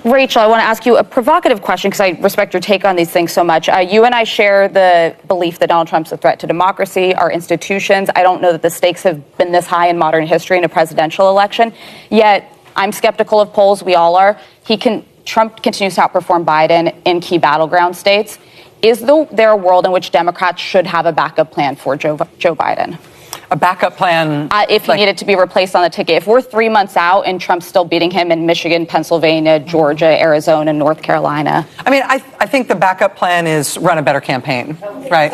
Rachel, I want to ask you a provocative question because I respect your take on these things so much. You and I share the belief that Donald Trump's a threat to democracy, our institutions. I don't know that the stakes have been this high in modern history in a presidential election. Yet, I'm skeptical of polls. We all are. Trump continues to outperform Biden in key battleground states. Is there a world in which Democrats should have a backup plan for Joe Biden? A backup plan? If he needed to be replaced on the ticket. If we're 3 months out and Trump's still beating him in Michigan, Pennsylvania, Georgia, Arizona, North Carolina. I mean, I think the backup plan is run a better campaign, right?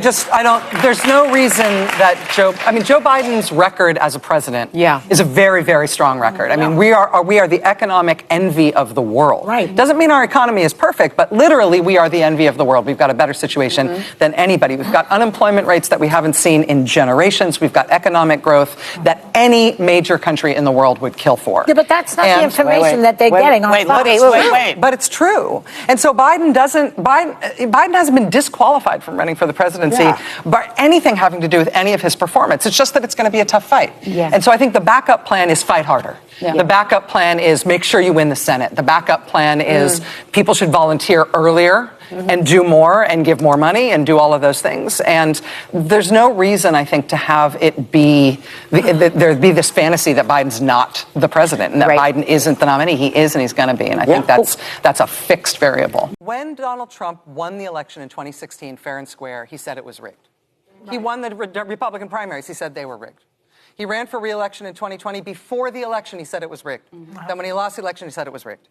There's no reason that Joe Biden's record as a president is a very, very strong record. I mean, we are the economic envy of the world. Right. Doesn't mean our economy is perfect, but literally we are the envy of the world. We've got a better situation than anybody. We've got unemployment rates that we haven't seen in generations. We've got economic growth that any major country in the world would kill for. Yeah, but that's not the information that they're getting on Fox. Wait. But it's true. And so Biden hasn't been disqualified from running for the presidency by anything having to do with any of his performance. It's just that it's going to be a tough fight. Yeah. And so I think the backup plan is fight harder. Yeah. The backup plan is make sure you win the Senate. The backup plan is people should volunteer earlier and do more and give more money and do all of those things. And there's no reason, I think, to have it be there be this fantasy that Biden's not the president and that Biden isn't the nominee. He is, and he's going to be. And I think that's a fixed variable. When Donald Trump won the election in 2016, fair and square, he said it was rigged. He won the Republican primaries. He said they were rigged. He ran for re-election in 2020. Before the election, he said it was rigged. Then when he lost the election, he said it was rigged.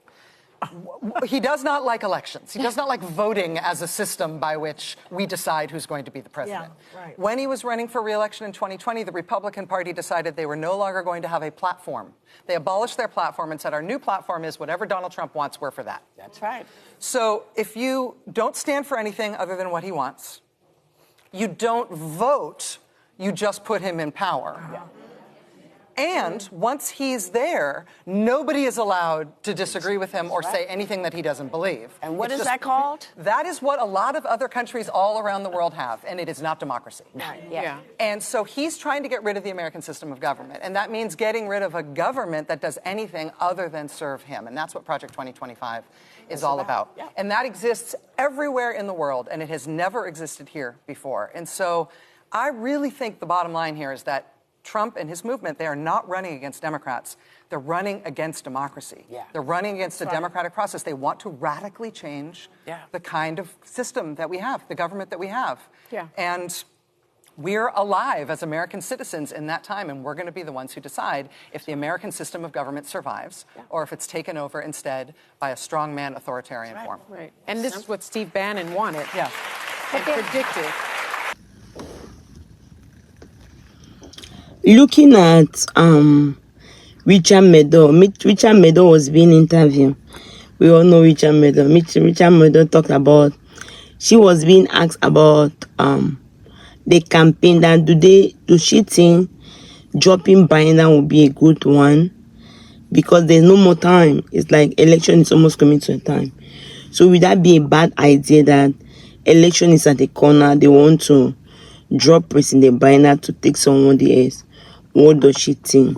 He does not like elections. He does not like voting as a system by which we decide who's going to be the president. Yeah, right. When he was running for re-election in 2020, the Republican Party decided they were no longer going to have a platform. They abolished their platform and said, our new platform is whatever Donald Trump wants, we're for that. That's right. So if you don't stand for anything other than what he wants, you don't vote, you just put him in power. Yeah. And once he's there, nobody is allowed to disagree with him or say anything that he doesn't believe. And what is that called? That is what a lot of other countries all around the world have, and it is not democracy. Right. Yeah. And so he's trying to get rid of the American system of government, and that means getting rid of a government that does anything other than serve him, and that's what Project 2025 is all about. Yeah. And that exists everywhere in the world, and it has never existed here before. And so I really think the bottom line here is that Trump and his movement, they are not running against Democrats. They're running against democracy. Yeah. They're running against the democratic process. They want to radically change the kind of system that we have, the government that we have. Yeah. And we're alive as American citizens in that time, and we're going to be the ones who decide if the American system of government survives or if it's taken over instead by a strongman authoritarian form. Right. And this is what Steve Bannon wanted. Yeah. And predicted. Looking at Richard Meadow was being interviewed. We all know Richard Meadow. Richard Meadow talked about, she was being asked about the campaign, that do she think dropping Biden would be a good one? Because there's no more time. It's like election is almost coming to a time. So would that be a bad idea that election is at the corner, they want to drop President Biden to take somebody else? What does she think?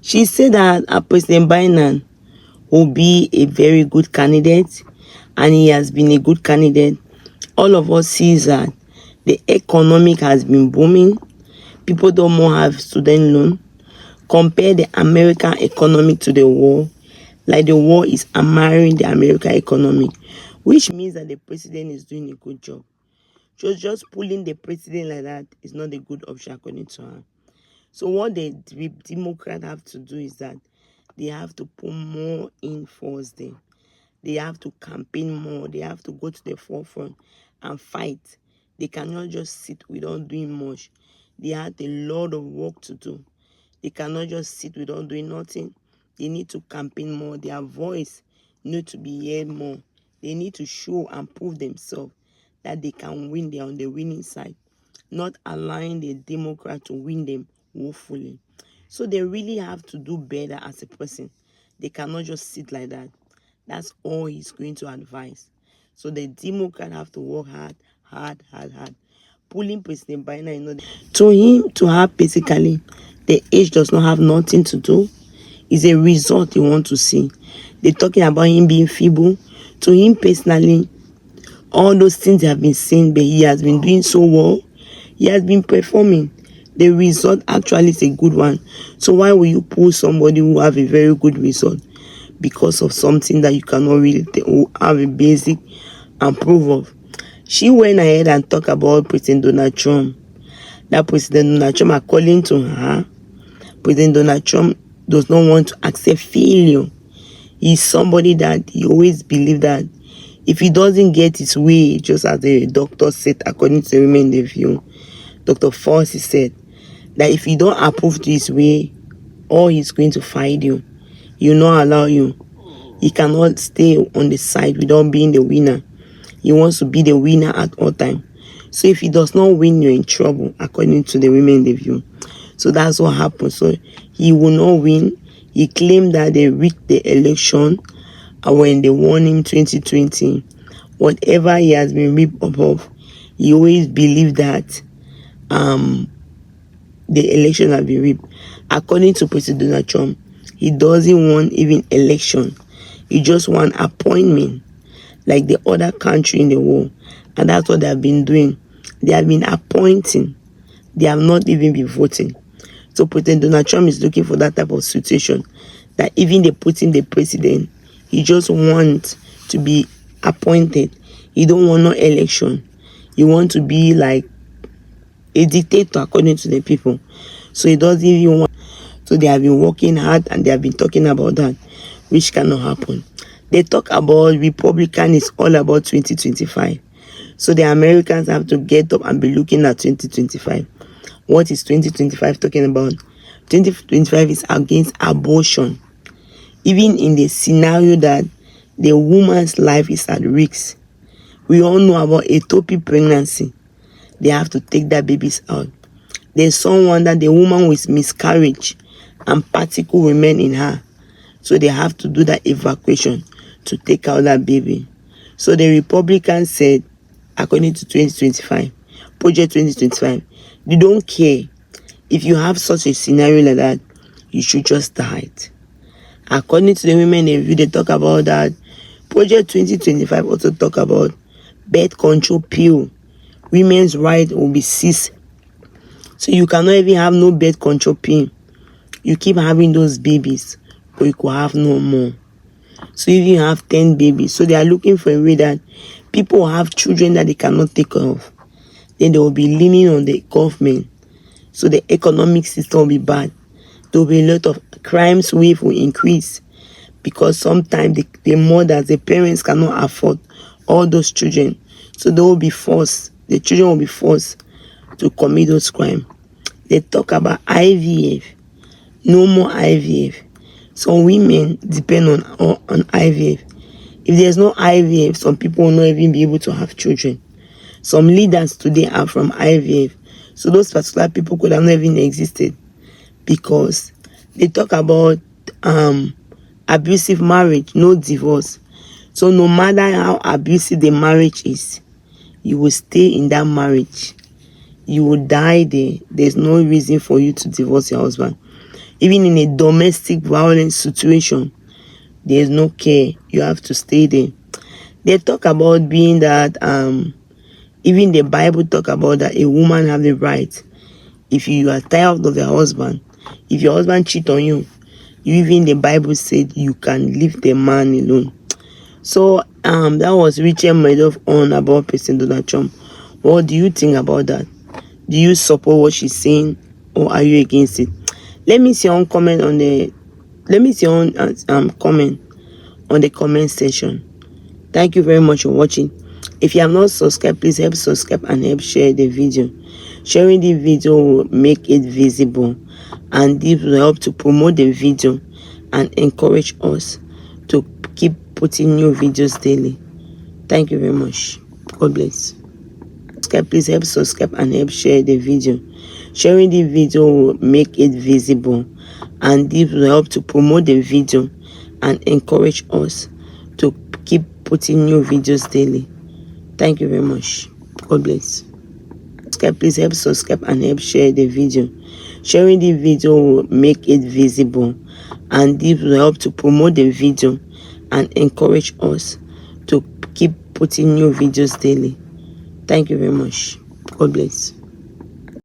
She said that President Biden will be a very good candidate, and he has been a good candidate. All of us see that the economic has been booming. People don't more have student loan. Compare the American economy to the war. Like the war is hammering the American economy, which means that the president is doing a good job. Just pulling the president like that is not a good option according to her. So what the Democrats have to do is that they have to put more in force there. They have to campaign more. They have to go to the forefront and fight. They cannot just sit without doing much. They have a lot of work to do. They cannot just sit without doing nothing. They need to campaign more. Their voice needs to be heard more. They need to show and prove themselves that they can win. They're on the winning side, not allowing the Democrats to win them woefully. So they really have to do better as a person. They cannot just sit like that. That's all he's going to advise. So the Democrats have to work hard. Pulling President Biden, to him, to her, basically, the age does not have nothing to do. It's a result you want to see. They're talking about him being feeble. To him personally, all those things have been seen, but he has been doing so well. He has been performing. The result actually is a good one. So why will you pull somebody who have a very good result because of something that you cannot really have a basic and proof of? She went ahead and talked about President Donald Trump. That President Donald Trump, according to her, President Donald Trump does not want to accept failure. He's somebody that he always believes that if he doesn't get his way, just as the doctor said, according to the women in the view, Dr. Fauci said, that if you don't approve to his way, or he's going to fight you. He will not allow you. He cannot stay on the side without being the winner. He wants to be the winner at all times. So if he does not win, you're in trouble, according to the women in the view. So that's what happened. So he will not win. He claimed that they rigged the election when they won him 2020. Whatever he has been ripped above, he always believed that the election has been rigged. According to President Donald Trump, he doesn't want even election. He just want appointment like the other country in the world. And that's what they have been doing. They have been appointing. They have not even been voting. So President Donald Trump is looking for that type of situation, that even they put in the president, he just wants to be appointed. He don't want no election. He want to be like a dictator according to the people. So he doesn't even want. So they have been working hard and they have been talking about that, which cannot happen. They talk about Republican is all about 2025. So the Americans have to get up and be looking at 2025. What is 2025 talking about? 2025 is against abortion. Even in the scenario that the woman's life is at risk. We all know about ectopic pregnancy. They have to take their babies out. There's someone that the woman with miscarriage and particle remain in her. So they have to do that evacuation to take out that baby. So the Republicans said, according to 2025, Project 2025, they don't care. If you have such a scenario like that, you should just die. According to the women in review, they talk about that. Project 2025 also talk about birth control pill. Women's rights will be seized. So you cannot even have no birth control pill. You keep having those babies, but you could have no more. So if you have 10 babies, so they are looking for a way that people have children that they cannot take care of. Then they will be leaning on the government. So the economic system will be bad. There will be a lot of crimes wave will increase. Because sometimes the mothers, the parents cannot afford all those children. So they will be forced. The children will be forced to commit those crimes. They talk about IVF. No more IVF. Some women depend on IVF. If there's no IVF, some people will not even be able to have children. Some leaders today are from IVF. So those particular people could have not even existed. Because they talk about abusive marriage, no divorce. So no matter how abusive the marriage is, you will stay in that marriage. You will die there. There's no reason for you to divorce your husband. Even in a domestic violence situation, there's no care. You have to stay there. They talk about being that, even the Bible talk about that a woman have the right. If you are tired of your husband, if your husband cheat on you, even the Bible said you can leave the man alone. So that was Richard Madoff on about President Donald Trump. What do you think about that? Do you support what she's saying, or are you against it? Let me see on comment on the. Let me see on comment on the comment section. Thank you very much for watching. If you have not subscribed, please help subscribe and help share the video. Sharing the video will make it visible, and this will help to promote the video and encourage us to keep putting new videos daily. Thank you very much. God bless. Please help subscribe and help share the video. Sharing the video will make it visible, and this will help to promote the video and encourage us to keep putting new videos daily. Thank you very much. God bless. Please help subscribe and help share the video. Sharing the video will make it visible, and this will help to promote the video and encourage us to keep putting new videos daily. Thank you very much. God bless.